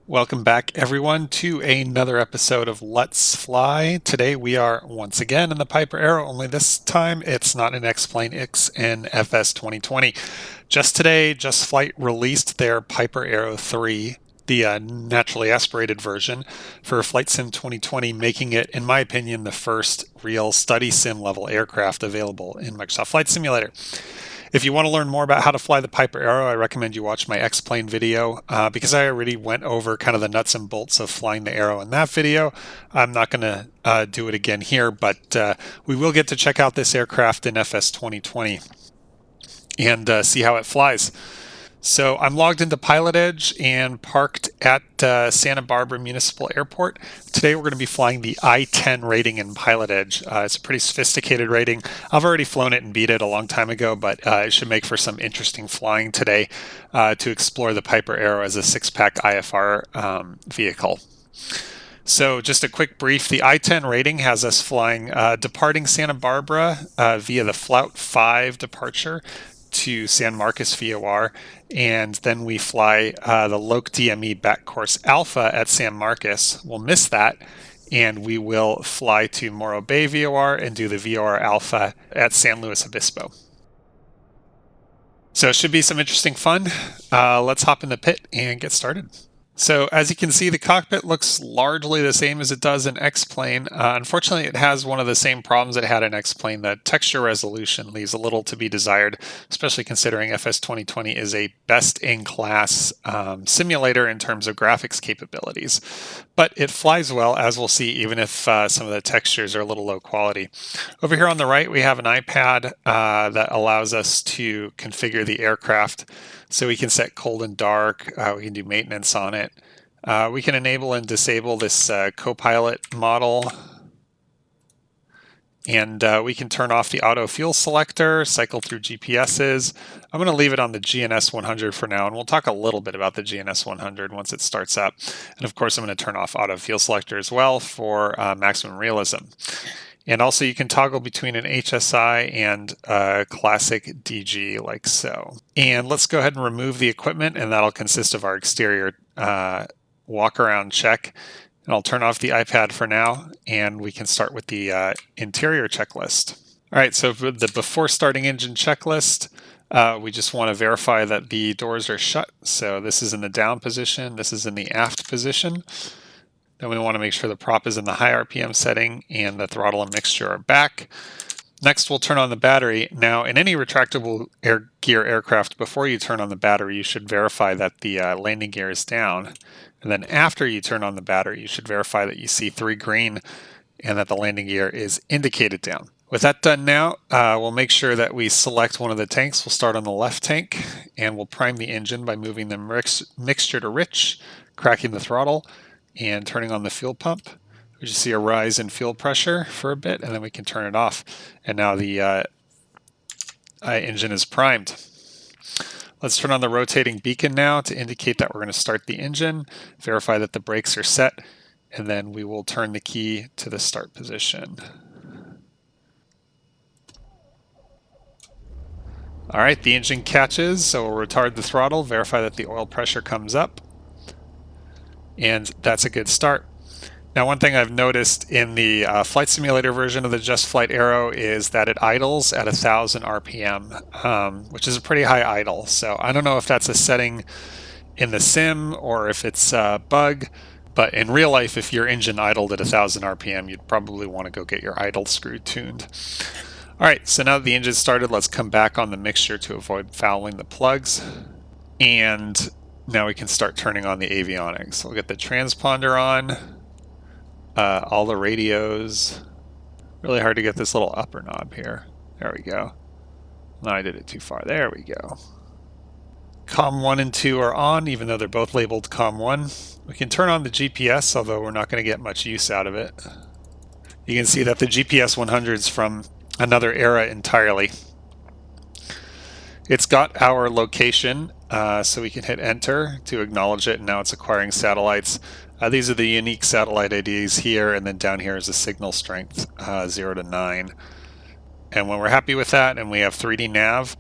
Welcome back, everyone, to another episode of Let's Fly. Today we are once again in the Piper Arrow, only this time it's not an X-Plane, it's in FS2020. Just today, JustFlight released their Piper Arrow 3, the naturally aspirated version, for Flight Sim 2020, making it, in my opinion, the first real study sim level aircraft available in Microsoft Flight Simulator. If you want to learn more about how to fly the Piper Arrow, I recommend you watch my X-Plane video because I already went over kind of the nuts and bolts of flying the Arrow in that video. I'm not going to do it again here, but we will get to check out this aircraft in FS 2020 and see how it flies. So I'm logged into PilotEdge and parked at Santa Barbara Municipal Airport. Today we're going to be flying the I-10 rating in PilotEdge. It's a pretty sophisticated rating. I've already flown it and beat it a long time ago, but it should make for some interesting flying today to explore the Piper Arrow as a six-pack IFR vehicle. So just a quick brief, the I-10 rating has us flying, departing Santa Barbara via the Flout 5 departure to San Marcos VOR, and then we fly the Loc DME back course Alpha at San Marcos. We'll miss that, and we will fly to Morro Bay VOR and do the VOR Alpha at San Luis Obispo. So it should be some interesting fun. Let's hop in the pit and get started. So as you can see, the cockpit looks largely the same as it does in X-Plane. Unfortunately, it has one of the same problems it had in X-Plane. The texture resolution leaves a little to be desired, especially considering FS 2020 is a best-in-class simulator in terms of graphics capabilities. But it flies well, as we'll see, even if some of the textures are a little low quality. Over here on the right, we have an iPad that allows us to configure the aircraft. So we can set cold and dark, we can do maintenance on it. We can enable and disable this co-pilot model. And we can turn off the auto fuel selector, cycle through GPSs. I'm going to leave it on the GNS 100 for now, and we'll talk a little bit about the GNS 100 once it starts up. And of course, I'm going to turn off auto fuel selector as well for maximum realism. And also you can toggle between an HSI and a classic DG like so. And let's go ahead and remove the equipment, and that'll consist of our exterior walk around check. And I'll turn off the iPad for now, and we can start with the interior checklist. All right, so for the before starting engine checklist, we just want to verify that the doors are shut. So this is in the down position, this is in the aft position. Then we want to make sure the prop is in the high RPM setting and the throttle and mixture are back. Next, we'll turn on the battery. Now, in any retractable gear aircraft, before you turn on the battery, you should verify that the landing gear is down. And then after you turn on the battery, you should verify that you see 3 green and that the landing gear is indicated down. With that done now, we'll make sure that we select one of the tanks. We'll start on the left tank, and we'll prime the engine by moving the mixture to rich, cracking the throttle, and turning on the fuel pump. We just see a rise in fuel pressure for a bit, and then we can turn it off. And now the engine is primed. Let's turn on the rotating beacon now to indicate that we're going to start the engine, verify that the brakes are set, and then we will turn the key to the start position. All right, the engine catches, so we'll retard the throttle, verify that the oil pressure comes up, and that's a good start. Now, one thing I've noticed in the flight simulator version of the JustFlight Arrow is that it idles at 1,000 RPM, which is a pretty high idle. So I don't know if that's a setting in the sim or if it's a bug, but in real life, if your engine idled at 1,000 RPM, you'd probably want to go get your idle screw tuned. All right, so now that the engine's started, let's come back on the mixture to avoid fouling the plugs. And now we can start turning on the avionics. We'll get the transponder on. All the radios. Really hard to get this little upper knob here. There we go. No, I did it too far. There we go. COM 1 and 2 are on, even though they're both labeled COM 1. We can turn on the GPS, although we're not going to get much use out of it. You can see that the GPS 100 is from another era entirely. It's got our location, so we can hit enter to acknowledge it, and now it's acquiring satellites. These are the unique satellite IDs here, and then down here is the signal strength, 0 to 9. And when we're happy with that and we have 3D nav,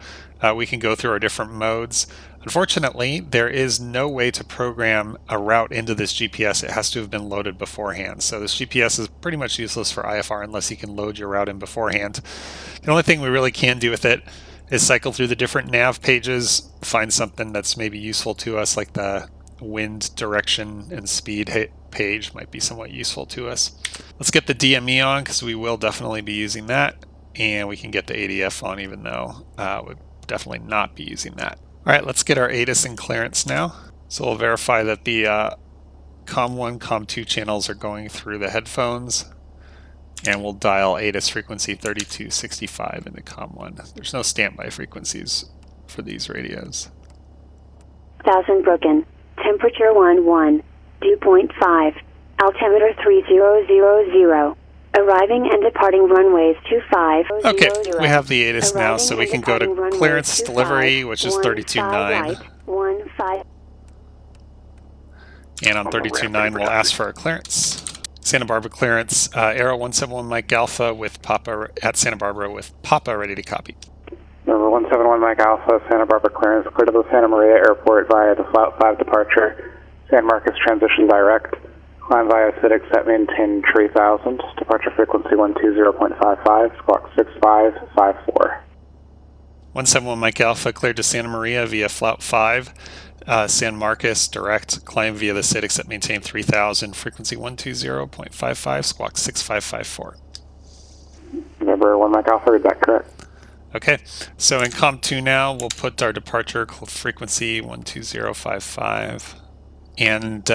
we can go through our different modes. Unfortunately, there is no way to program a route into this GPS. It has to have been loaded beforehand. So this GPS is pretty much useless for IFR unless you can load your route in beforehand. The only thing we really can do with it is cycle through the different nav pages, find something that's maybe useful to us, like the wind direction and speed page might be somewhat useful to us. Let's get the DME on because we will definitely be using that, and we can get the ADF on even though we'll definitely not be using that. All right, let's get our ATIS in clearance now. So we'll verify that the COM1, COM2 channels are going through the headphones, and we'll dial ATIS frequency 3265 into COM1. There's no standby frequencies for these radios. 1000 broken. Temperature 11, dew point 5, altimeter 3000. Arriving and departing runways 25. Okay, we have the ATIS now, so we can go to clearance delivery, which is 32.9. And on 32.9, we'll ask for a clearance. Santa Barbara clearance, Aero 171 Mike Alpha with Papa at Santa Barbara with Papa ready to copy. Number 171 Mike Alpha, Santa Barbara clearance, clear to the Santa Maria Airport via the Flight 5 departure. San Marcos transition direct. Climb via Citic set maintain 3000. Departure frequency 120.55, squawk 6554. 171 Mike Alpha cleared to Santa Maria via Flight 5. San Marcos direct, climb via the Citic set maintain 3000, frequency 120.55, squawk 6554. Number 1 Mike Alpha, is that correct? Okay, so in COM2 now, we'll put our departure frequency 120.55, and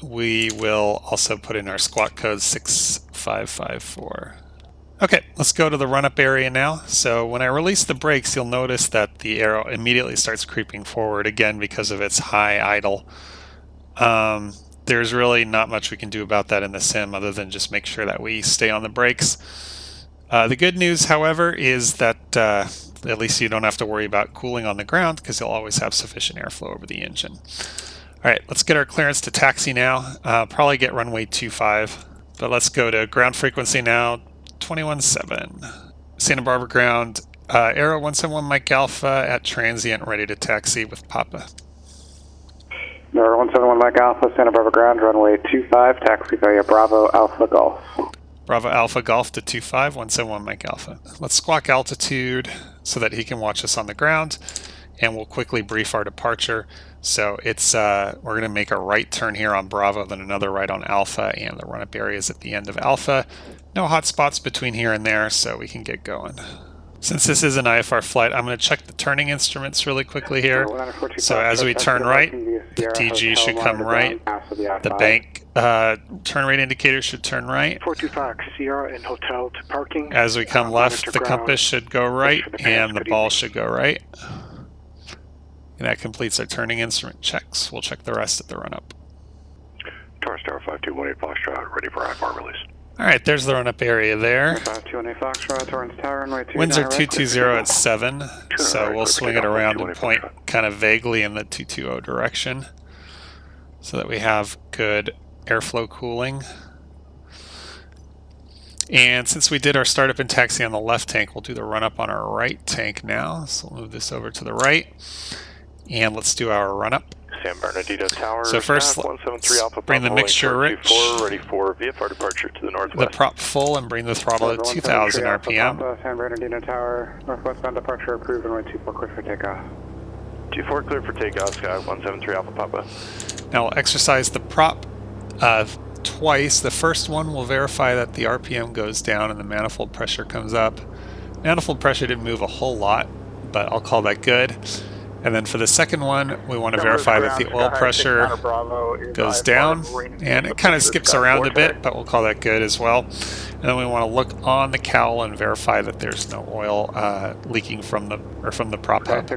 we will also put in our squawk code 6554. Okay, let's go to the run-up area now. So when I release the brakes, you'll notice that the arrow immediately starts creeping forward again because of its high idle. There's really not much we can do about that in the sim other than just make sure that we stay on the brakes. The good news, however, is that at least you don't have to worry about cooling on the ground because you'll always have sufficient airflow over the engine. All right, let's get our clearance to taxi now. Probably get runway 25, but let's go to ground frequency now, 21.7. Santa Barbara ground, Aero 171 Mike Alpha at transient ready to taxi with Papa. Number 171 Mike Alpha, Santa Barbara ground, runway 25, taxi via Bravo Alpha Golf. Bravo Alpha Golf to 25, 171 Mike Alpha. Let's squawk altitude so that he can watch us on the ground, and we'll quickly brief our departure. So it's we're going to make a right turn here on Bravo, then another right on Alpha, and the run-up area is at the end of Alpha. No hot spots between here and there, so we can get going. Since this is an IFR flight, I'm going to check the turning instruments really quickly here. So as we turn right, the TG should come right. The bank turn rate indicator should turn right. 425 Sierra and hotel to parking. As we come left, the compass should go right, and the ball should go right. And that completes our turning instrument checks. We'll check the rest at the run-up. Tower Star 5218 Foxtrot, ready for IFR release. All right, there's the run-up area there. 5218 Foxtrot, Torrance Tower, runway 29. Winds are 220 at 7, so we'll swing it around and point kind of vaguely in the 220 direction so that we have good airflow cooling. And since we did our startup and taxi on the left tank, we'll do the run-up on our right tank now. So we'll move this over to the right. And let's do our run-up. San Bernardino Tower. So first, let's bring the mixture rich, ready for VFR departure to the northwest. the prop full, and bring the throttle at 2,000 RPM. San Bernardino Tower, northwestbound departure approved, runway 24 clear for takeoff. 24 clear for takeoff, Sky 173 Alpha Papa. Now we'll exercise the prop twice. The first one will verify that the RPM goes down and the manifold pressure comes up. Manifold pressure didn't move a whole lot, but I'll call that good. And then for the second one, we want to verify that the oil pressure goes down, and it kind of skips around a bit, but we'll call that good as well. And then we want to look on the cowl and verify that there's no oil leaking from the prop head.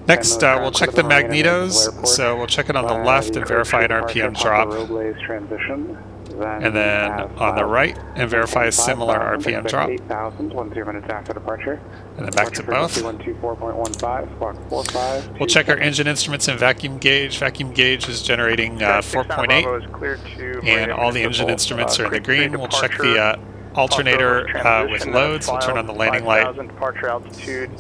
Next, we'll check the Magnetos. So we'll check it on the left and verify an RPM drop. And then on the right, and verify a similar RPM drop. And then back to both. We'll check our engine instruments and vacuum gauge. Vacuum gauge is generating 4.8, and all the engine instruments are in the green. We'll check the alternator with loads. We'll turn on the landing light Departure altitude.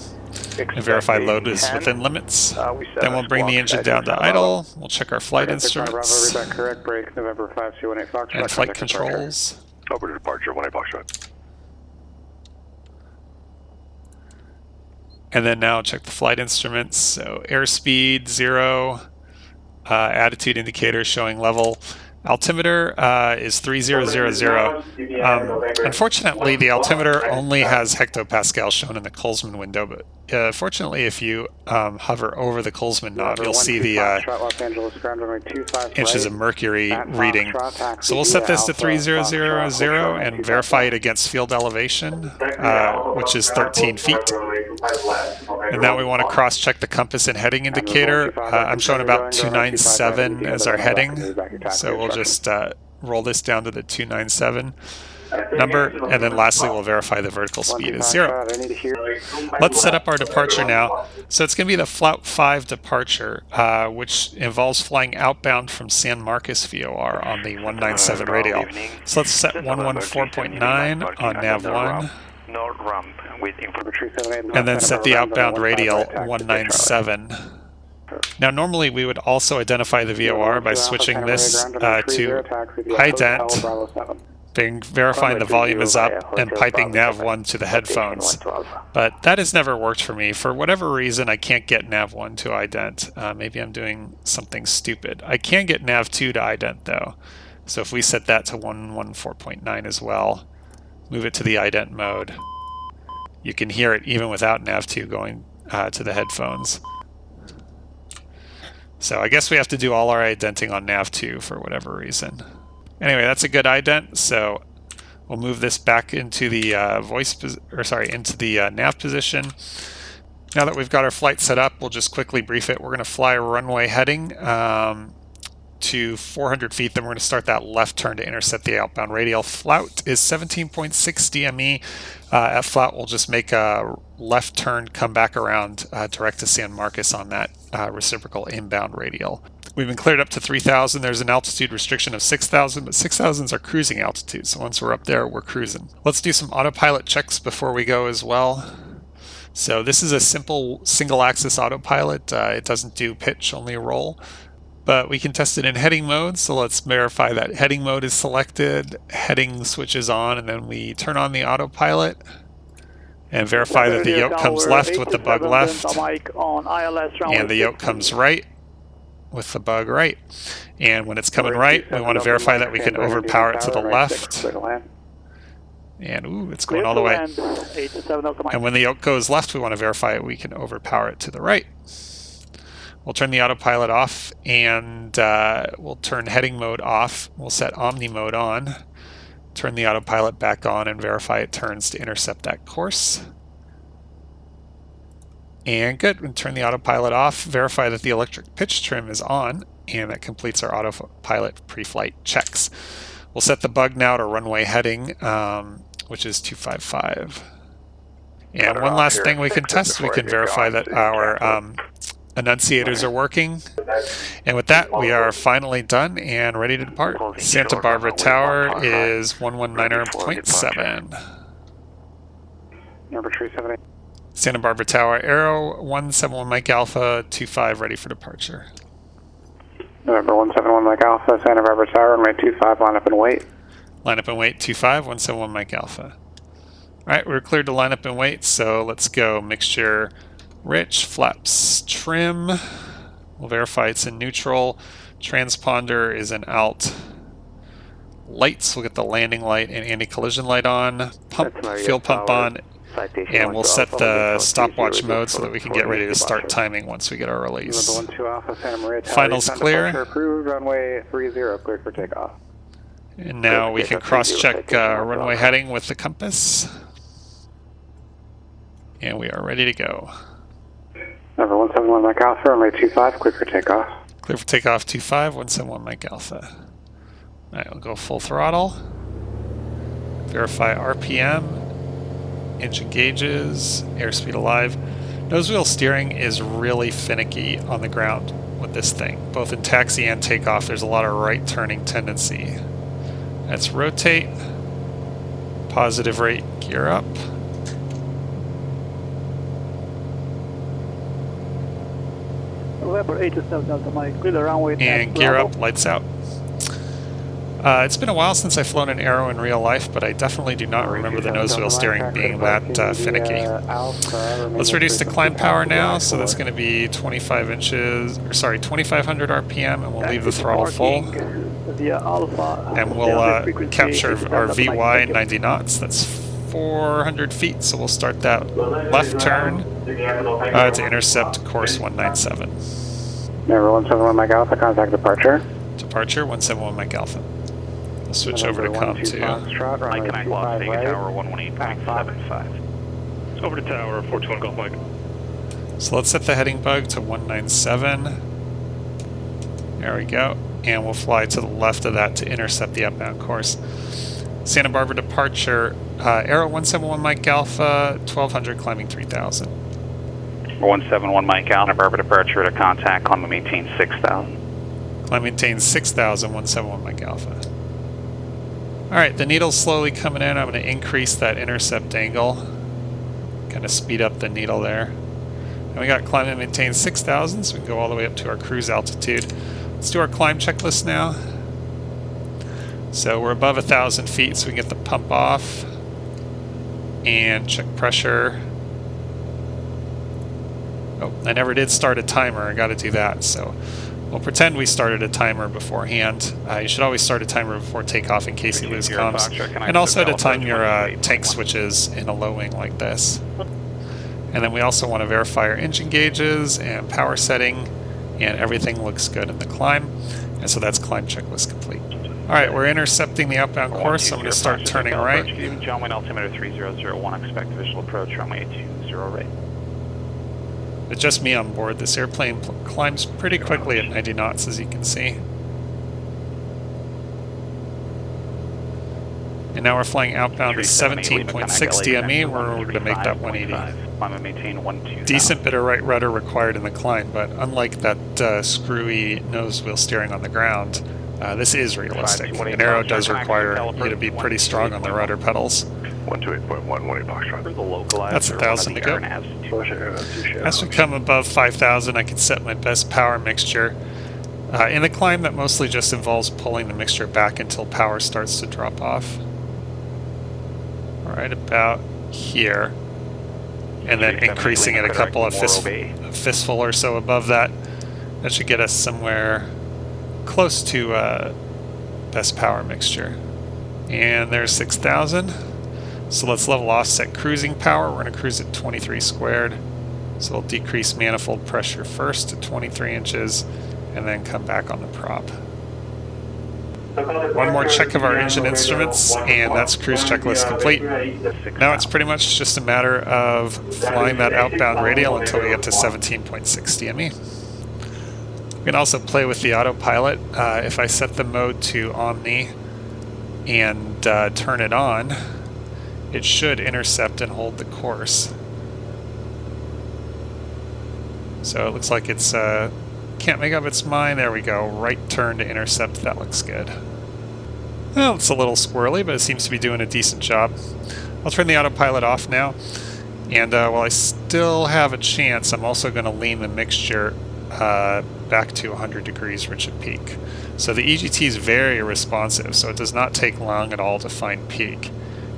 and verify load is within limits. Then we'll bring the engine down to idle. We'll check our flight instruments Correct break, November 5218 Foxtrot. and flight controls. Over to departure, 18 Foxtrot. And then now check the flight instruments. So airspeed 0, attitude indicator showing level. Altimeter is 3000. Unfortunately, the altimeter only has hectopascal shown in the Kolsman window, but fortunately, if you hover over the Kolsman knob, you'll see the inches of mercury reading. So we'll set this to 3000 and verify it against field elevation, which is 13 feet. And now we want to cross-check the compass and heading indicator. I'm showing about 297 as our heading, so we'll just roll this down to the 297 number, and then lastly we'll verify the vertical speed is 0. Let's set up our departure now. So it's going to be the Flout 5 departure, which involves flying outbound from San Marcos VOR on the 197 radial. So let's set 114.9 on nav1. And then set the outbound radial 197. Now normally we would also identify the VOR by switching this to ident, verifying the volume is up, and piping nav1 to the headphones. But that has never worked for me. For whatever reason, I can't get nav1 to ident. Maybe I'm doing something stupid. I can get nav2 to ident though. So if we set that to 114.9 as well, move it to the ident mode, you can hear it even without nav2 going to the headphones. So I guess we have to do all our identing on nav2 for whatever reason. Anyway, that's a good ident, so we'll move this back into the into the nav position. Now that we've got our flight set up, we'll just quickly brief it. We're going to fly a runway heading to 400 feet, then we're going to start that left turn to intercept the outbound radial. Flout is 17.6 DME. At Flout, we'll just make a left turn, come back around direct to San Marcos on that reciprocal inbound radial. We've been cleared up to 3,000. There's an altitude restriction of 6,000, but 6,000 is our cruising altitude, so once we're up there, we're cruising. Let's do some autopilot checks before we go as well. So this is a simple single-axis autopilot. It doesn't do pitch, only roll. But we can test it in heading mode, so let's verify that heading mode is selected, heading switches on, and then we turn on the autopilot and verify that the yoke comes left with the bug left, and the yoke comes right with the bug right. And when it's coming right, we want to verify that we can overpower it to the left. And ooh, it's going all the way. And when the yoke goes left, we want to verify we can overpower it to the right. We'll turn the autopilot off, and we'll turn heading mode off. We'll set Omni mode on, turn the autopilot back on, and verify it turns to intercept that course. And good, we'll turn the autopilot off, verify that the electric pitch trim is on, and that completes our autopilot pre-flight checks. We'll set the bug now to runway heading, which is 255. And one last thing we can test, we can verify that our enunciators are working. And with that, we are finally done and ready to depart. Santa Barbara Tower is 119.7. Number 378. Santa Barbara Tower, Aero 171 Mike Alpha, 25, ready for departure. November 171 Mike Alpha, Santa Barbara Tower, runway 25, line up and wait. Line up and wait, 25, 171 Mike Alpha. Alright, we're cleared to line up and wait, so let's go mixture rich, flaps trim. We'll verify it's in neutral. Transponder is in alt. Lights, we'll get the landing light and anti-collision light on. Pump, fuel pump on. And we'll set the stopwatch mode so that we can get ready to start timing once we get our release. Finals clear. Approved, runway 30, cleared for takeoff. And now we can cross-check runway heading with the compass. And we are ready to go. Number 171 Mike Alpha, runway 25, clear for takeoff. Clear for takeoff 25, 171 Mike Alpha. Alright, we'll go full throttle. Verify RPM, engine gauges, airspeed alive. Nose wheel steering is really finicky on the ground with this thing. Both in taxi and takeoff, there's a lot of right turning tendency. Let's rotate. Positive rate, gear up. November 87 Delta Mike, clear the runway. And gear up, lights out. It's been a while since I've flown an Aero in real life, but I definitely do not remember the nose wheel steering being that finicky. Let's reduce the climb power now, so that's going to be 25 inches, or sorry, 2,500 RPM, and we'll leave the throttle full. And we'll capture our VY 90 knots. That's 400 feet, so we'll start that left turn to intercept course 197. Number 171 Mike Alpha, contact departure. Departure 171 Mike Alpha. We'll switch over to COM 2. Mike Connect Lost, take tower 118.75. Over to tower 421 Golf Mike. So let's set the heading bug to 197. There we go. And we'll fly to the left of that to intercept the outbound course. Santa Barbara departure, Aero 171 Mike Alpha, 1200 climbing 3000. 171 Mike Alpha, Barbara departure to contact, climb and maintain 6000. Climb maintain 6000, 171 Mike Alpha. Alright, the needle's slowly coming in. I'm going to increase that intercept angle. Kind of speed up the needle there. And we got climb and maintain 6000, so we can go all the way up to our cruise altitude. Let's do our climb checklist now. So we're above 1,000 feet, so we can get the pump off. And check pressure. Oh, I never did start a timer. I got to do that, so we'll pretend we started a timer beforehand. You should always start a timer before takeoff in case you lose comms. And also to time your tank switches in a low wing like this. And then we also want to verify our engine gauges and power setting, and everything looks good in the climb. And so that's climb checklist complete. Alright, we're intercepting the outbound course, so I'm going to start turning right. John Wayne altimeter 3001, expect visual approach, runway 20 right. It's just me on board. This airplane climbs pretty quickly at 90 knots, as you can see. And now we're flying outbound at 17.6 DME. We're going to make that 180. Decent bit of right rudder required in the climb, but unlike that screwy nose wheel steering on the ground, this is realistic. An Aero does require you to be pretty strong on the rudder pedals. 128.118 Foxtrot. That's 1,000 to go. As we come above 5,000, I can set my best power mixture. In the climb, that mostly just involves pulling the mixture back until power starts to drop off. Right about here. And then increasing it a couple of fistful or so above that. That should get us somewhere close to best power mixture. And there's 6,000. So let's level off, set cruising power. We're going to cruise at 23 squared. So we'll decrease manifold pressure first to 23 inches and then come back on the prop. One more check of our engine instruments, and that's cruise checklist complete. Now it's pretty much just a matter of flying that outbound radial until we get to 17.6 DME. We can also play with the autopilot. If I set the mode to Omni and turn it on, it should intercept and hold the course. So it looks like it's can't make up its mind. There we go. Right turn to intercept. That looks good. Well, it's a little squirrely, but it seems to be doing a decent job. I'll turn the autopilot off now. And while I still have a chance, I'm also going to lean the mixture back to 100 degrees rich at peak. So the EGT is very responsive, so it does not take long at all to find peak.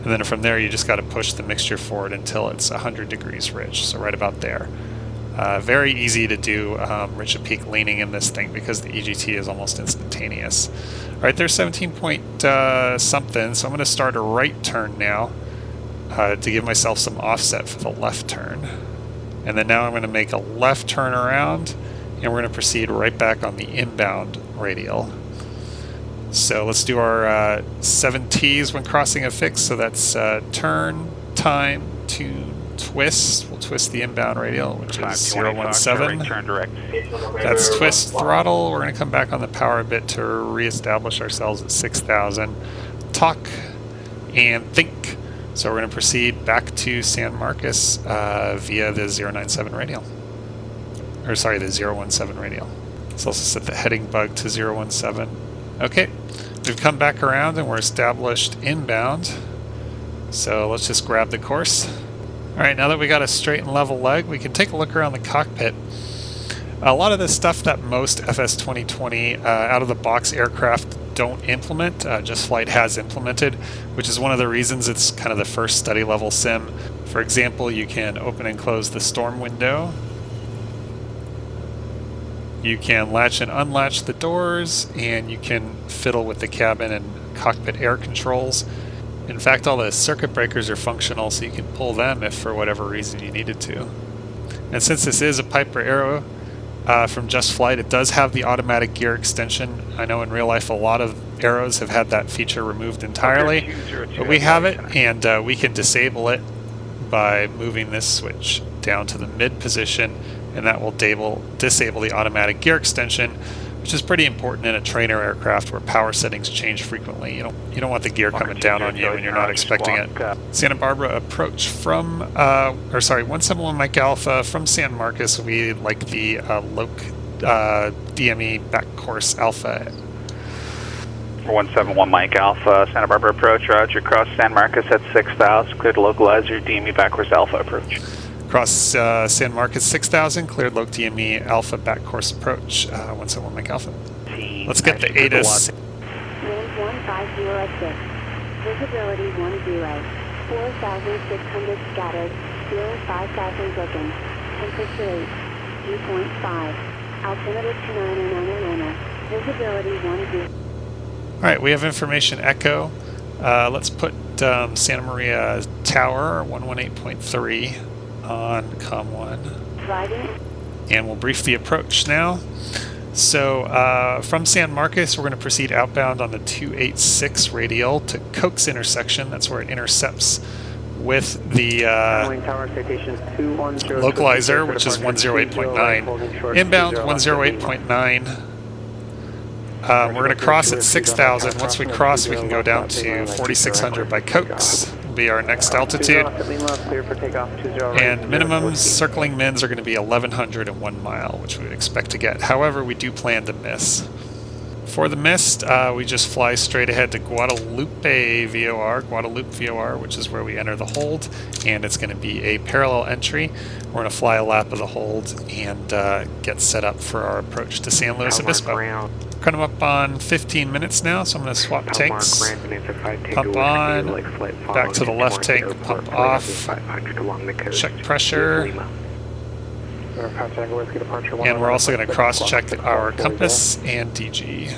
And then from there, you just got to push the mixture forward until it's 100 degrees rich, so right about there. Very easy to do rich at peak leaning in this thing because the EGT is almost instantaneous. All right, there's 17 point something, so I'm going to start a right turn now to give myself some offset for the left turn. And then now I'm going to make a left turn around, and we're going to proceed right back on the inbound radial. So let's do our 7 T's when crossing a fix. So that's turn, time, tune, twist. We'll twist the inbound radial, which is 017. That's twist, throttle. We're going to come back on the power a bit to reestablish ourselves at 6,000. Talk and think. So we're going to proceed back to San Marcos via the 097 radial. Or sorry, the 017 radial. Let's also set the heading bug to 017. Okay, we've come back around and we're established inbound. So let's just grab the course. Alright, now that we got a straight and level leg, we can take a look around the cockpit. A lot of the stuff that most FS2020 out-of-the-box aircraft don't implement, JustFlight has implemented, which is one of the reasons it's kind of the first study-level sim. For example, you can open and close the storm window. You can latch and unlatch the doors, and you can fiddle with the cabin and cockpit air controls. In fact, all the circuit breakers are functional, so you can pull them if for whatever reason you needed to. And since this is a Piper Arrow from JustFlight, it does have the automatic gear extension. I know in real life a lot of Arrows have had that feature removed entirely, but we have it, and we can disable it by moving this switch down to the mid position, and that will disable the automatic gear extension, which is pretty important in a trainer aircraft where power settings change frequently. You don't want the gear coming down on you when you're not expecting it. Santa Barbara approach from, 171 Mike Alpha from San Marcos. We like the Loc DME back course Alpha. 171 Mike Alpha, Santa Barbara approach, roger, cross San Marcos at 6,000, clear to localizer, DME backcourse Alpha approach. Cross San Marcos 6,000, cleared Loc DME Alpha back course approach, 171 Mike Alpha. Let's get the ATIS. Wind 1506. Visibility 10. 4,600 scattered. 5,000 broken. Temperature 8. Dew point 5. Altimeter 2909. Visibility 10. Alright, we have information echo. Let's put Santa Maria Tower 118.3 on COM1. And we'll brief the approach now. So from San Marcos, we're going to proceed outbound on the 286 radial to Coke's intersection. That's where it intercepts with the localizer, which is 108.9. Inbound 108.9. We're going to cross at 6,000. Once we cross, we can go down to 4,600 by Coke's. Will be our next altitude. And minimums circling mins are going to be 1,101 mile, which we would expect to get. However, we do plan to miss. For the mist, we just fly straight ahead to Guadalupe VOR, which is where we enter the hold, and it's going to be a parallel entry. We're going to fly a lap of the hold and get set up for our approach to San Luis Obispo. Coming up on 15 minutes now, so I'm going to swap tanks. Pump on, back to the left tank, pump off, check pressure. And we're also going to cross-check our compass and DG.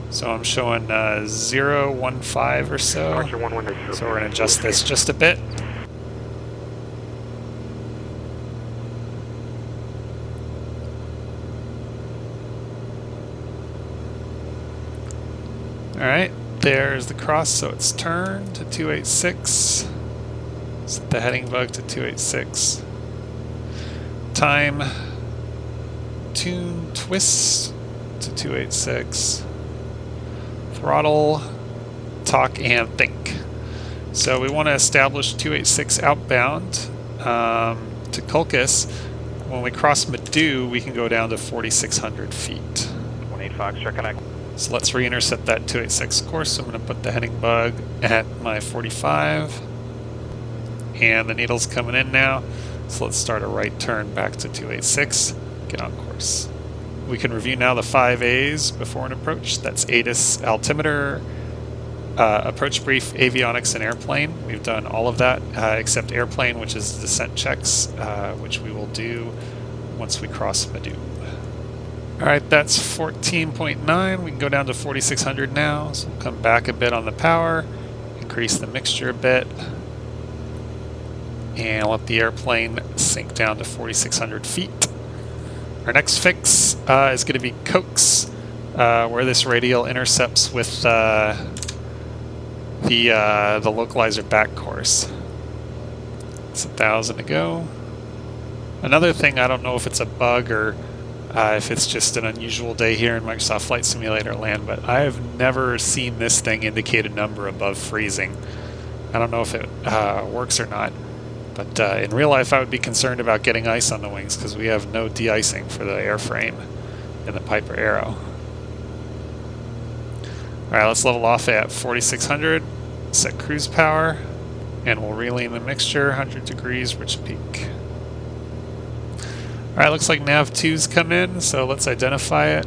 So I'm showing 015 or so. So we're going to adjust this just a bit. Alright, there's the cross, so it's turned to 286. Set the heading bug to 286. Time, tune, twist to 286. Throttle, talk, and think. So we want to establish 286 outbound to Colchis. When we cross Madu, we can go down to 4,600 feet. 18 Foxtrot connect. So let's re-intercept that 286 course. So I'm going to put the heading bug at my 45. And the needle's coming in now. So let's start a right turn back to 286. Get on course. We can review now the 5 A's before an approach. That's ATIS, altimeter, approach brief, avionics, and airplane. We've done all of that except airplane, which is descent checks, which we will do once we cross Madu. Alright, that's 14.9. We can go down to 4,600 now. So we'll come back a bit on the power, increase the mixture a bit, and let the airplane sink down to 4,600 feet. Our next fix is going to be Coke's, where this radial intercepts with the localizer back course. It's 1,000 to go. Another thing, I don't know if it's a bug or if it's just an unusual day here in Microsoft Flight Simulator land, but I have never seen this thing indicate a number above freezing. I don't know if it works or not, but in real life I would be concerned about getting ice on the wings because we have no de-icing for the airframe in the Piper Arrow. Alright, let's level off at 4,600, set cruise power, And we'll relean the mixture, 100 degrees, rich peak. Alright, looks like nav 2's come in, so let's identify it.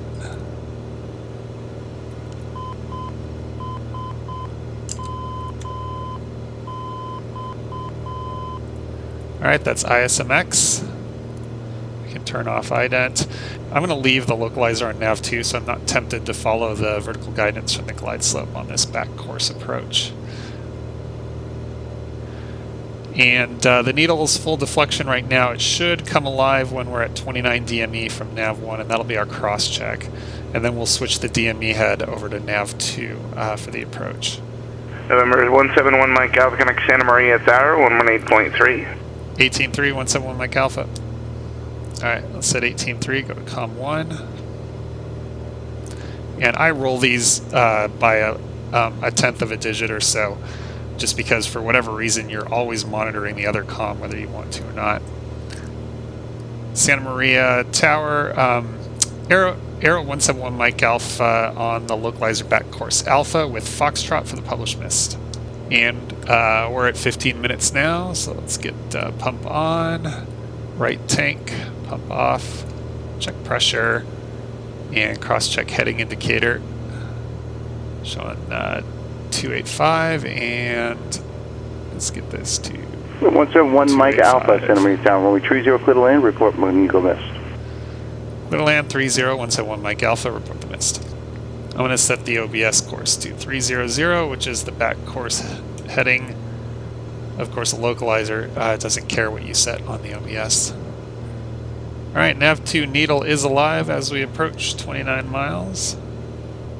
Alright, that's ISMX. We can turn off ident. I'm going to leave the localizer on nav 2 so I'm not tempted to follow the vertical guidance from the glide slope on this back course approach. And the needle's full deflection right now. It should come alive when we're at 29 DME from nav 1, and that'll be our cross check. And then we'll switch the DME head over to nav 2 for the approach. November 171 Mike Alpha, connect Santa Maria Tower, 118.3. 18.3, 171 Mike Alpha. Alright, let's set 18.3, go to COM 1. And I roll these by a tenth of a digit or so, just because for whatever reason you're always monitoring the other comm whether you want to or not. Santa Maria Tower, Aero 171 Mike Alpha on the localizer back course Alpha with Foxtrot for the published mist. And we're at 15 minutes now, so let's get pump on, right tank, pump off, check pressure, and cross-check heading indicator. Showing 285, and let's get this to 171 Mike Alpha, Santa Maria Tower. When we 30 clear to land, report Magneto mist. Clear to land 30, 171 Mike Alpha, report the mist. I'm going to set the OBS course to 300, which is the back course heading. Of course, the localizer doesn't care what you set on the OBS. Alright, nav2 needle is alive as we approach 29 miles.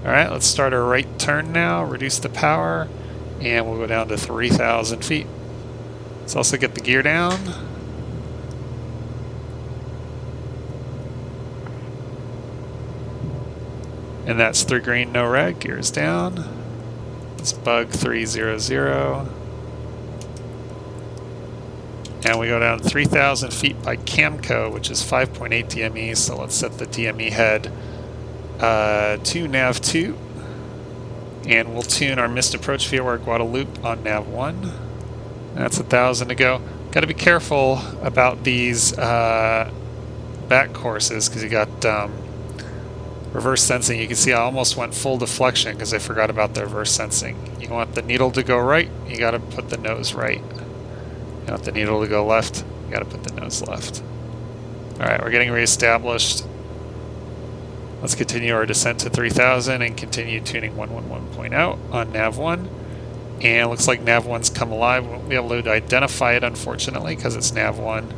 Alright, let's start our right turn now, reduce the power, and we'll go down to 3,000 feet. Let's also get the gear down. And that's 3 green, no red, gears down. Let's bug 300. And we go down 3,000 feet by Camco, which is 5.8 DME, so let's set the DME head to nav 2. And we'll tune our missed approach via Guadalupe on nav 1. That's 1,000 to go. Got to be careful about these back courses because you got reverse sensing. You can see I almost went full deflection because I forgot about the reverse sensing. You want the needle to go right, you got to put the nose right. You want the needle to go left, you got to put the nose left. Alright, we're getting reestablished. Let's continue our descent to 3,000 and continue tuning 111.0 on nav 1. And it looks like nav 1's come alive. We won't be able to identify it, unfortunately, because it's nav 1.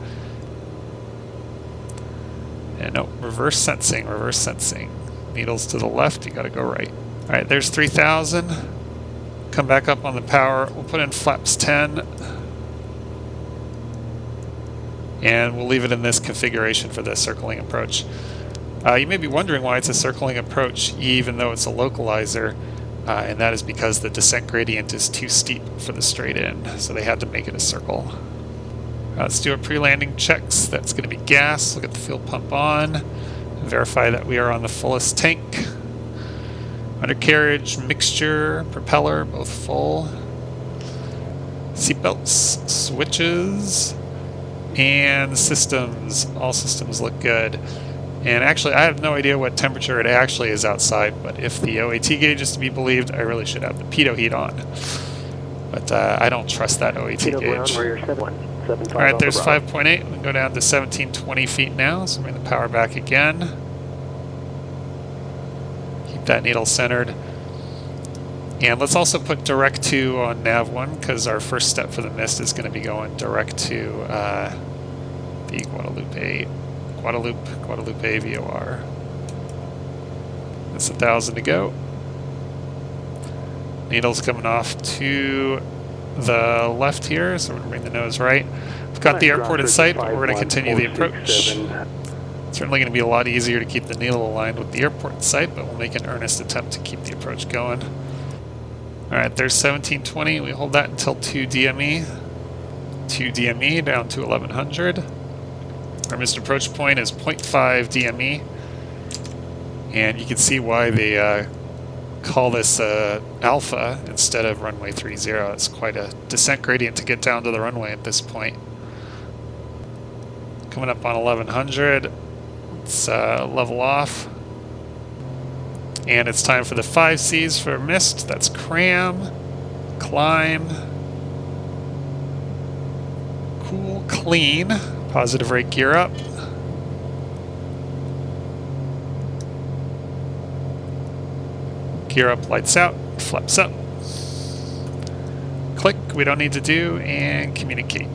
And no, reverse sensing, reverse sensing. Needles to the left, you gotta go right. Alright, there's 3,000. Come back up on the power. We'll put in flaps 10. And we'll leave it in this configuration for the circling approach. You may be wondering why it's a circling approach even though it's a localizer, and that is because the descent gradient is too steep for the straight in, so they had to make it a circle. Let's do our pre-landing checks. That's going to be gas. Look at the fuel pump on. Verify that we are on the fullest tank. Undercarriage, mixture, propeller, both full. Seatbelts, switches, and systems. All systems look good. And actually, I have no idea what temperature it actually is outside, but if the OAT gauge is to be believed, I really should have the pitot heat on. But I don't trust that OAT gauge. Alright, there's 5.8. We can go down to 1720 feet now, so bring the power back again. Keep that needle centered. And let's also put direct to on nav 1, because our first step for the mist is going to be going direct to the Guadalupe VOR. That's 1,000 to go. Needle's coming off to the left here, so we're going to bring the nose right. We've got the airport in sight, but we're going to continue the approach. It's certainly going to be a lot easier to keep the needle aligned with the airport in sight, but we'll make an earnest attempt to keep the approach going. Alright, there's 1720. We hold that until 2 DME. 2 DME down to 1100. Our missed approach point is 0.5 DME. And you can see why the call this Alpha instead of runway 30. It's quite a descent gradient to get down to the runway at this point. Coming up on 1100. Let's level off. And it's time for the 5 C's for mist. That's cram, climb, cool, clean, positive rate gear up. Gear up, lights out, flaps up. Click, we don't need to do, and communicate.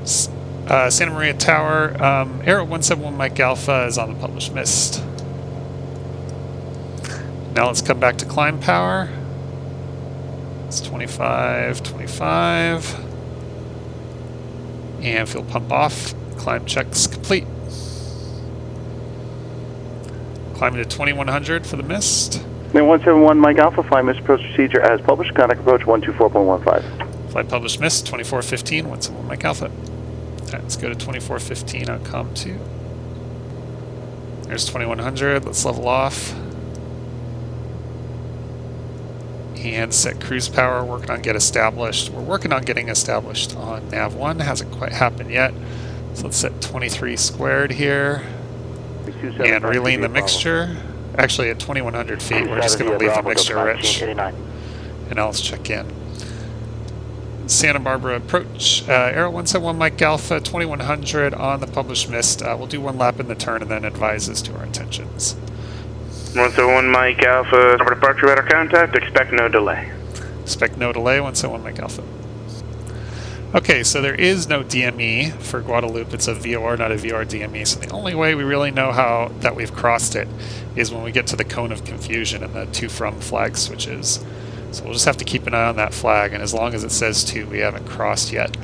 Santa Maria Tower, Aero 171 Mike Alpha is on the published mist. Now let's come back to climb power. It's 25, 25. And fuel pump off. Climb checks complete. Climbing to 2100 for the mist. Man 171 Mike Alpha, fly mist approach procedure as published. Contact approach 124.15. Flight published mist 2415, 171 Mike Alpha. Alright, let's go to 2415 on COM 2. There's 2100, let's level off. And set cruise power, working on get established. We're working on getting established on nav 1, hasn't quite happened yet. So let's set 23 squared here. And relaying the mixture. Actually at 2100 feet, we're just going to leave the mixture rich. And now let's check in. Santa Barbara approach, Aero 171 Mike Alpha, 2100 on the published mist. We'll do 1 lap in the turn and then advise as to our intentions. 171 Mike Alpha, number departure radar contact, expect no delay. Expect no delay, 171 Mike Alpha. Okay, so there is no DME for Guadalupe. It's a VOR, not a VOR DME. So the only way we really know how that we've crossed it is when we get to the cone of confusion and the to from flag switches. So we'll just have to keep an eye on that flag, and as long as it says to, we haven't crossed yet.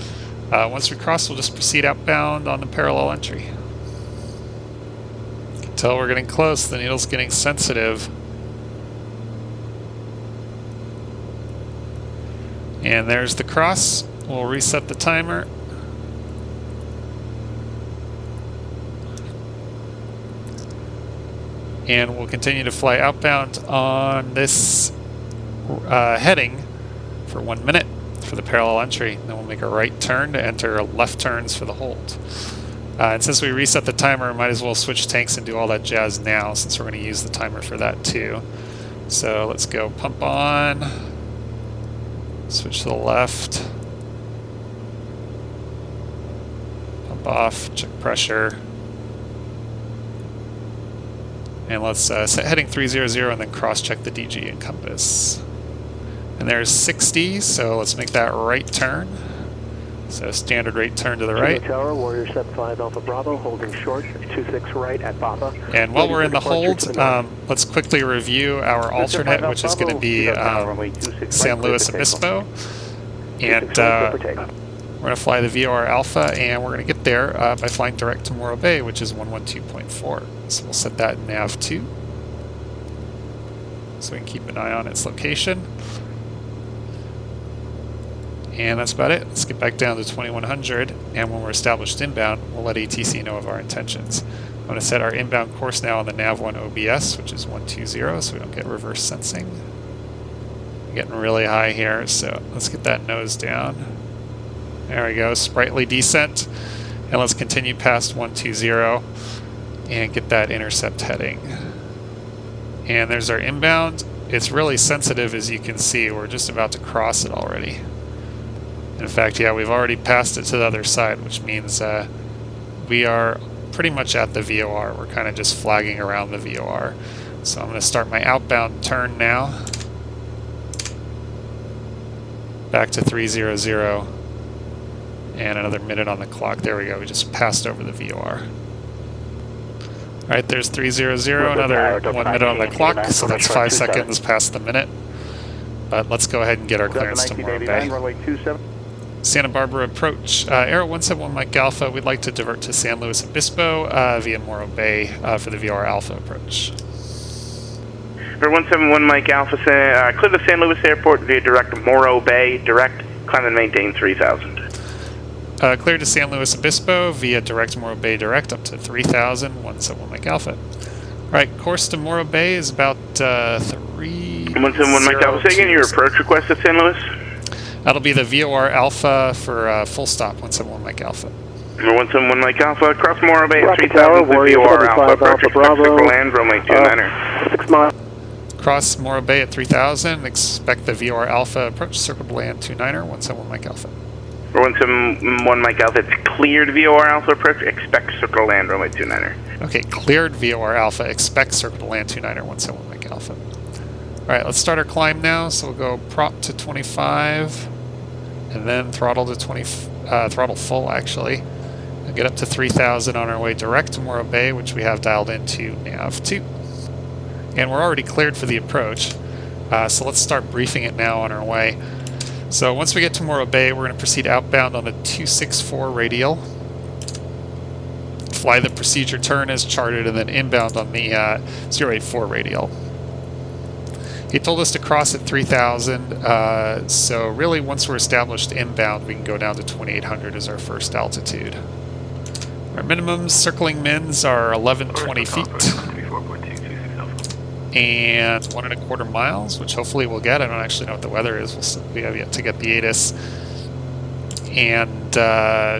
Once we cross, we'll just proceed outbound on the parallel entry. You can tell we're getting close. The needle's getting sensitive. And there's the cross. We'll reset the timer. And we'll continue to fly outbound on this heading for 1 minute for the parallel entry. Then we'll make a right turn to enter left turns for the hold. And since we reset the timer, we might as well switch tanks and do all that jazz now, since we're going to use the timer for that too. So let's go pump on, switch to the left, pump off, check pressure. And let's set heading 300 and then cross-check the DG and compass. And there's 60, so let's make that right turn. So standard right turn to the right. Tower, Warrior 75 Alpha Bravo, holding short, 26 right at Papa. And while we're in the hold, let's quickly review our alternate, which is going to be San Luis Obispo. And we're going to fly the VOR Alpha, and we're going to get there by flying direct to Morro Bay, which is 112.4. So we'll set that in nav 2, so we can keep an eye on its location. And that's about it. Let's get back down to 2100, and when we're established inbound, we'll let ATC know of our intentions. I'm going to set our inbound course now on the nav 1 OBS, which is 120, so we don't get reverse sensing. We're getting really high here, so let's get that nose down. There we go, sprightly descent. And let's continue past 120 and get that intercept heading. And there's our inbound. It's really sensitive, as you can see. We're just about to cross it already. In fact, yeah, we've already passed it to the other side, which means we are pretty much at the VOR. We're kind of just flagging around the VOR. So I'm going to start my outbound turn now. Back to 300. And another minute on the clock. There we go. We just passed over the VOR. Alright, there's 300. Another 1 minute on the clock. So that's 5 seconds past the minute. But let's go ahead and get our clearance to Morro Bay. Santa Barbara approach. Aero 171 Mike Alpha. We'd like to divert to San Luis Obispo via Morro Bay for the VOR Alpha approach. For 171 Mike Alpha, clear the San Luis Airport via direct Morro Bay, direct, climb and maintain 3000. Clear to San Luis Obispo via direct Morro Bay direct up to 3000, 171 Mike Alpha. Alright, course to Morro Bay is about 171 Mike Alpha, say again your approach request at San Luis? That'll be the VOR Alpha for full stop, 171 Mike Alpha. Number 171 Mike Alpha, cross Morro Bay at 3000, VOR Alpha, approach Bravo, land, runway 29er. 6 miles. Cross Morro Bay at 3000, expect the VOR Alpha, approach circle to land 29er, 171 Mike Alpha. Number 171 Mike Alpha, it's cleared VOR Alpha, approach, expect circle to land, runway 29er. Okay, cleared VOR Alpha, expect circle to land 29er, 171 Mike Alpha. Alright, let's start our climb now, so we'll go prop to 25, and then throttle to 20, throttle full actually. We'll get up to 3000 on our way direct to Morro Bay, which we have dialed into nav 2. And we're already cleared for the approach, so let's start briefing it now on our way. So once we get to Morro Bay, we're going to proceed outbound on the 264 radial, fly the procedure turn as charted, and then inbound on the 084 radial. He told us to cross at 3,000, so really once we're established inbound, we can go down to 2,800 as our first altitude. Our minimums circling mins are 1120 feet and 1.25 miles, which hopefully we'll get. I don't actually know what the weather is. We have yet to get the ATIS. And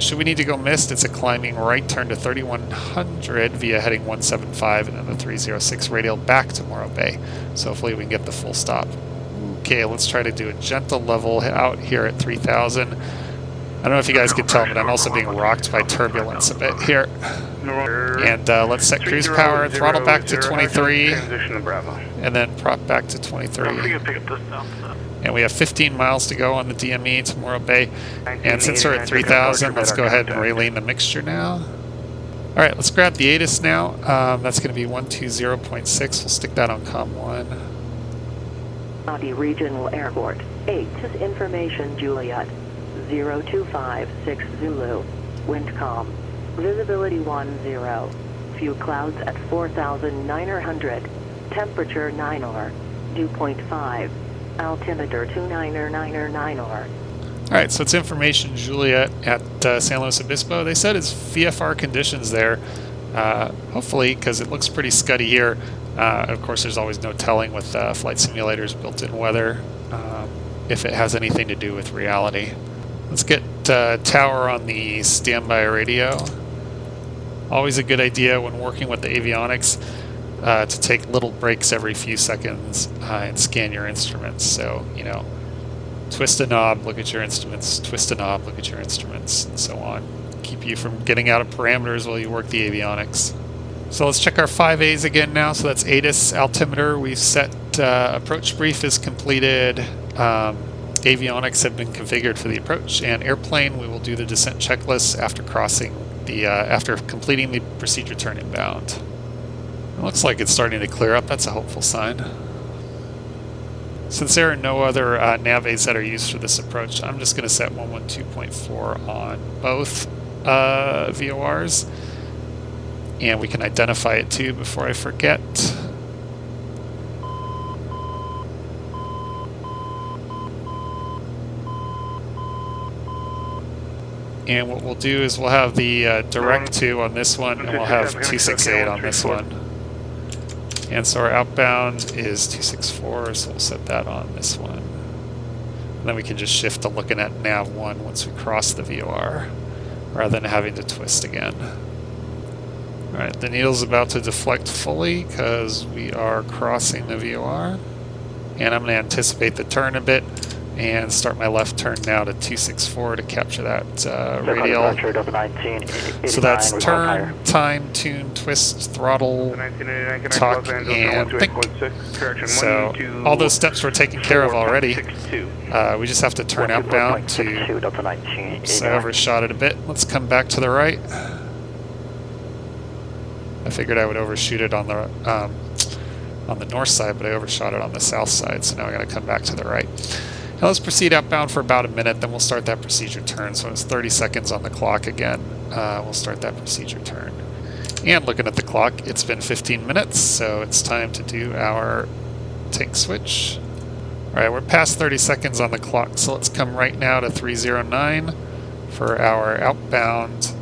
should we need to go missed, it's a climbing right turn to 3,100 via heading 175 and then the 306 radial back to Morro Bay. So hopefully we can get the full stop. Okay, let's try to do a gentle level out here at 3,000. I don't know if you guys can tell, but I'm also being rocked by turbulence a bit here. And let's set cruise power, throttle back to 23, and then prop back to 23. And we have 15 miles to go on the DME to Morro Bay. And since we're at 3,000, let's go ahead and relean the mixture now. Alright, let's grab the ATIS now. That's going to be 120.6. We'll stick that on COM 1. Saudi Regional Airport. 8 is information Juliet. 0256 Zulu. Wind calm. Visibility 10. Few clouds at 4,900. Temperature 9 Dew point 5. Altimeter 299er. Alright, so it's information Juliet at San Luis Obispo. They said it's VFR conditions there. Hopefully, because it looks pretty scuddy here. Of course, there's always no telling with flight simulators built-in weather if it has anything to do with reality. Let's get tower on the standby radio. Always a good idea when working with the avionics to take little breaks every few seconds and scan your instruments. So, you know, twist a knob, look at your instruments, twist a knob, look at your instruments, and so on. Keep you from getting out of parameters while you work the avionics. So let's check our 5As again now. So that's ATIS, altimeter. We've set approach brief is completed. Avionics have been configured for the approach, and airplane, we will do the descent checklist after crossing the after completing the procedure turn inbound. It looks like it's starting to clear up. That's a hopeful sign. Since there are no other nav aids that are used for this approach, I'm just going to set 112.4 on both VORs, and we can identify it too before I forget. And what we'll do is we'll have the direct 2 on this one, and we'll have 268 on this one. And so our outbound is 264, so we'll set that on this one. And then we can just shift to looking at nav 1 once we cross the VOR, rather than having to twist again. Alright, the needle's about to deflect fully because we are crossing the VOR. And I'm going to anticipate the turn a bit and start my left turn now to 264 to capture that radial. So that's turn, time, tune, twist, throttle, talk, and think. So all those steps were taken care of already. We just have to turn outbound to... So I overshot it a bit. Let's come back to the right. I figured I would overshoot it on the north side, but I overshot it on the south side, so now I got to come back to the right. Now let's proceed outbound for about a minute, then we'll start that procedure turn. So it's 30 seconds on the clock again. We'll start that procedure turn. And looking at the clock, it's been 15 minutes, so it's time to do our take switch. Alright, we're past 30 seconds on the clock, so let's come right now to 309 for our outbound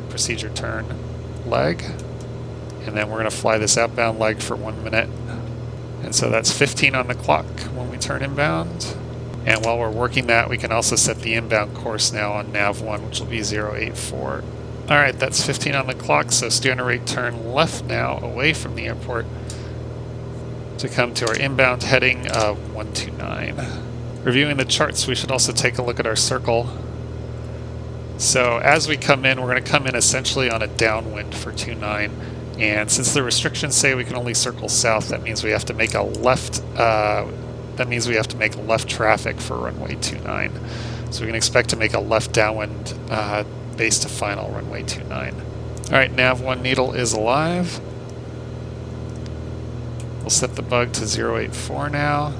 procedure turn leg. And then we're going to fly this outbound leg for 1 minute. And so that's 15 on the clock when we turn inbound. And while we're working that, we can also set the inbound course now on nav1, which will be 084. Alright, that's 15 on the clock, so steer on a right turn left now, away from the airport, to come to our inbound heading of 129. Reviewing the charts, we should also take a look at our circle. So as we come in, we're going to come in essentially on a downwind for 29. And since the restrictions say we can only circle south, that means we have to make a left. That means we have to make left traffic for runway 29. So we can expect to make a left downwind base to final runway 29. All right, nav1 needle is alive. We'll set the bug to 084 now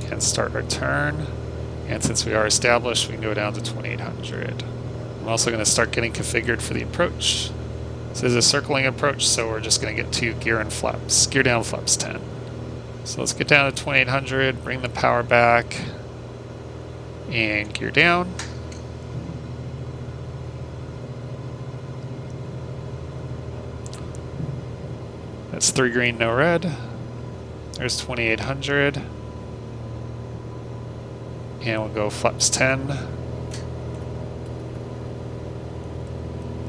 and start our turn. And since we are established, we can go down to 2800. I'm also going to start getting configured for the approach. This is a circling approach, so we're just going to get 2 gear and flaps. Gear down, flaps 10. So let's get down to 2800, bring the power back, and gear down. That's 3 green, no red. There's 2800. And we'll go flaps 10.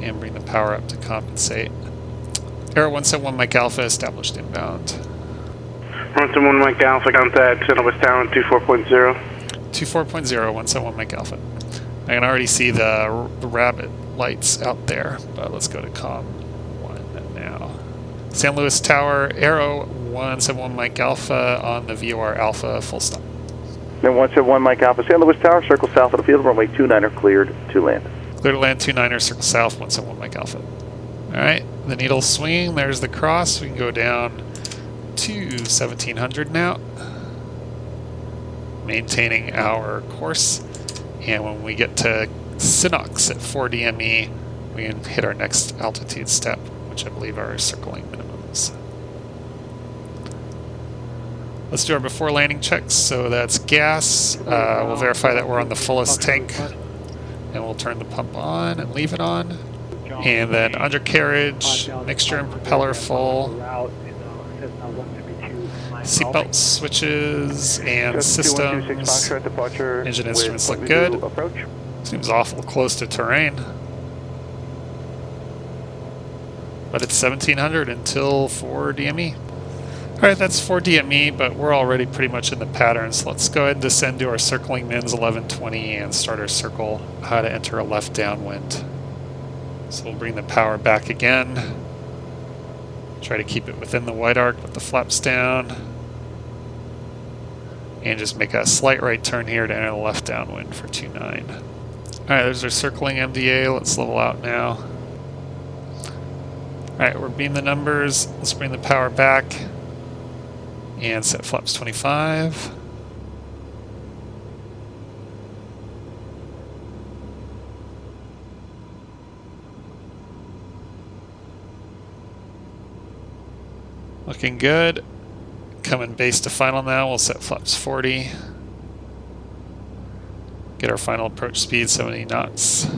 And bring the power up to compensate. Aero 171 Mike Alpha established inbound. 171 Mike Alpha, contact San Luis Tower 24.0. 24.0, 171 Mike Alpha. I can already see the rabbit lights out there, but let's go to COM 1 now. San Luis Tower, Aero 171 Mike Alpha on the VOR Alpha, full stop. Then 171 Mike Alpha, San Luis Tower, circle south of the field, runway 29er cleared to land. Clear to land 29er, circle south, 171 Mike Alpha. Alright, the needle's swinging, there's the cross. We can go down to 1700 now. Maintaining our course. And when we get to Sinox at 4 DME, we can hit our next altitude step, which I believe are circling minimums. Let's do our before landing checks. So that's gas. We'll verify that we're on the fullest tank. And we'll turn the pump on and leave it on. And then undercarriage, mixture and propeller full. Seatbelt switches and systems. Engine instruments look good. Seems awful close to terrain. But it's 1700 until 4 DME. Alright, that's 4 DME, but we're already pretty much in the pattern, so let's go ahead and descend to our circling mins 1120 and start our circle how to enter a left downwind. So we'll bring the power back again. Try to keep it within the white arc with the flaps down. And just make a slight right turn here to enter the left downwind for 29. Alright, there's our circling MDA. Let's level out now. Alright, we're beaming the numbers. Let's bring the power back. And set flaps 25. Looking good. Coming base to final now, we'll set flaps 40. Get our final approach speed 70 knots.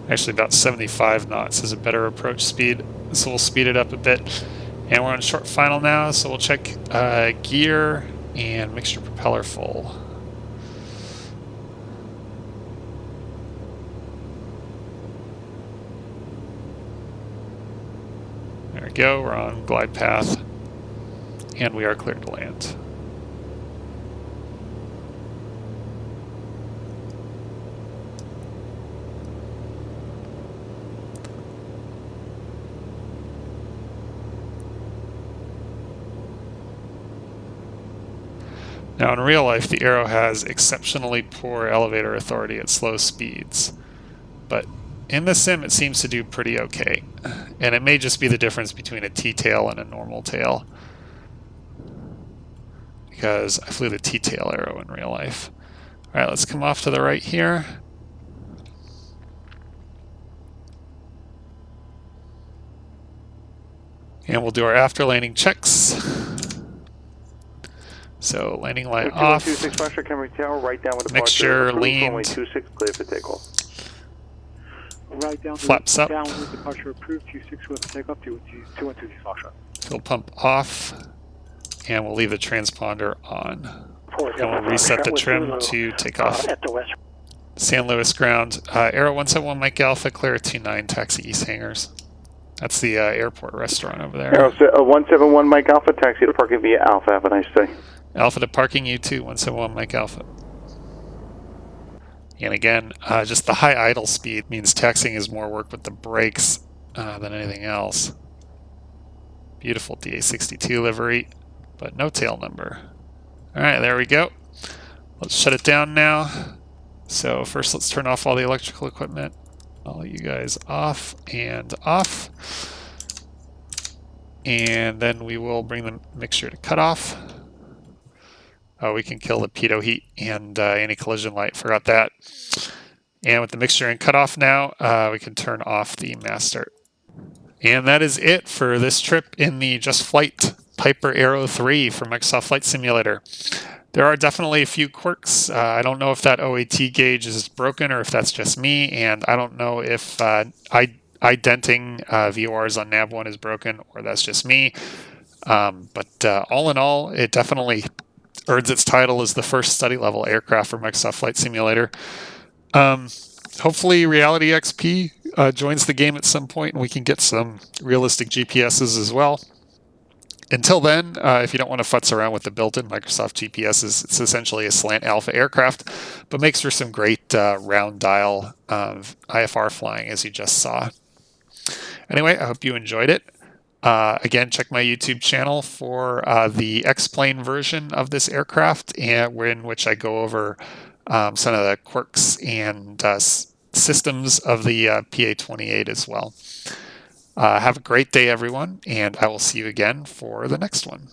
Actually, about 75 knots is a better approach speed, so we'll speed it up a bit. And we're on short final now, so we'll check gear and mixture propeller full. There we go, we're on glide path, and we are cleared to land. Now in real life, the Aero has exceptionally poor elevator authority at slow speeds, but in the sim it seems to do pretty okay. And it may just be the difference between a T-tail and a normal tail, because I flew the T-tail Aero in real life. Alright, let's come off to the right here. And we'll do our after landing checks. So landing light off. 2126 Foxtrot, Camry Tower, right down with the Mixture runway leaned. 26, clear for takeoff. Right down. Flaps up. Downward departure approved. 26 with takeoff. 2126 Foxtrot. Fuel pump off. And we'll leave the transponder on. And we'll reset the trim to take off. At the west. San Luis ground. Aero 171 Mike Alpha, clear at 29, taxi east hangars. That's the airport restaurant over there. Aero 171 Mike Alpha, taxi to parking via Alpha. Have a nice day. Alpha to parking, U2, 171 Mike Alpha. And again, just the high idle speed means taxiing is more work with the brakes than anything else. Beautiful DA62 livery, but no tail number. All right, there we go. Let's shut it down now. So first let's turn off all the electrical equipment. All you guys off and off. And then we will bring the mixture to cutoff. Oh, we can kill the pitot heat and anti-collision light. Forgot that. And with the mixture in cutoff now, we can turn off the master. And that is it for this trip in the JustFlight Piper Aero 3 for Microsoft Flight Simulator. There are definitely a few quirks. I don't know if that OAT gauge is broken or if that's just me, and I don't know if identing VORs on nav1 is broken or that's just me. But all in all, it definitely earns its title as the first study-level aircraft for Microsoft Flight Simulator. Hopefully Reality XP joins the game at some point and we can get some realistic GPSs as well. Until then, if you don't want to futz around with the built-in Microsoft GPSs, it's essentially a slant alpha aircraft, but makes for some great round dial IFR flying, as you just saw. Anyway, I hope you enjoyed it. Again, check my YouTube channel for the X-Plane version of this aircraft, in which I go over some of the quirks and systems of the PA-28 as well. Have a great day, everyone, and I will see you again for the next one.